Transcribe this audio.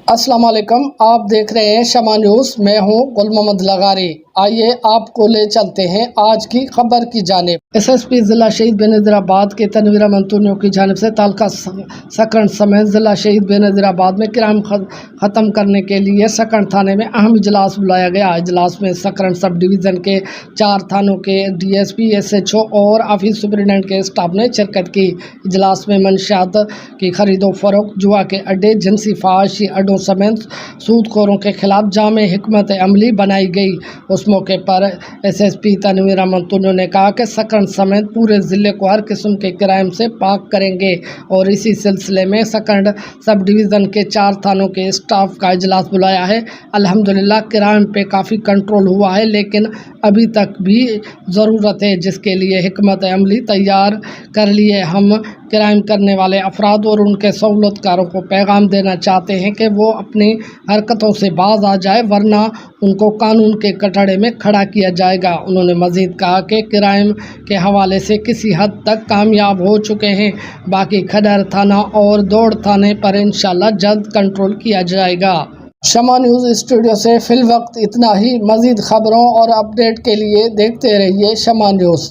السلام علیکم، آپ دیکھ رہے ہیں شمع نیوز۔ میں ہوں گل محمد لغاری۔ آئیے آپ کو لے چلتے ہیں آج کی خبر کی جانب۔ ایس ایس پی ضلع شہید بے نظیر آباد کے تنویر امن تونیو کی جانب سے تعلقہ سکنڈ سمیت ضلع شہید بے نظیر آباد میں کرائم ختم کرنے کے لیے سکنڈ تھانے میں اہم اجلاس بلایا گیا۔ اجلاس میں سکنڈ سب ڈویژن کے 4 تھانوں کے D S P, S H O اور آفس سپرنٹینڈنٹ کے اسٹاف نے شرکت کی۔ اجلاس میں منشیات کی خرید و فروخت، جوا کے اڈے، جنسی فحاشی اڈوں سمیت سود خوروں کے خلاف جامع حکمت عملی بنائی گئی۔ اس موقع پر ایس ایس پی تنویر امن تونیو نے کہا کہ سکنڈ سمیت پورے ضلع کو ہر قسم کے کرائم سے پاک کریں گے اور اسی سلسلے میں سکنڈ سب ڈویژن کے 4 تھانوں کے اسٹاف کا اجلاس بلایا ہے۔ الحمدللہ کرائم پہ کافی کنٹرول ہوا ہے، لیکن ابھی تک بھی ضرورت ہے، جس کے لیے حکمت عملی تیار کر لیے۔ ہم کرائم کرنے والے افراد اور ان کے سہولت کاروں کو پیغام دینا چاہتے ہیں کہ وہ اپنی حرکتوں سے باز آ جائے، ورنہ ان کو قانون کے کٹڑے میں کھڑا کیا جائے گا۔ انہوں نے مزید کہا کہ کرائم کے حوالے سے کسی حد تک کامیاب ہو چکے ہیں، باقی کھڈر تھانہ اور دوڑ تھانے پر انشاءاللہ جلد کنٹرول کیا جائے گا۔ شمع نیوز اسٹوڈیو سے فی الوقت اتنا ہی۔ مزید خبروں اور اپڈیٹ کے لیے دیکھتے رہیے شمع نیوز۔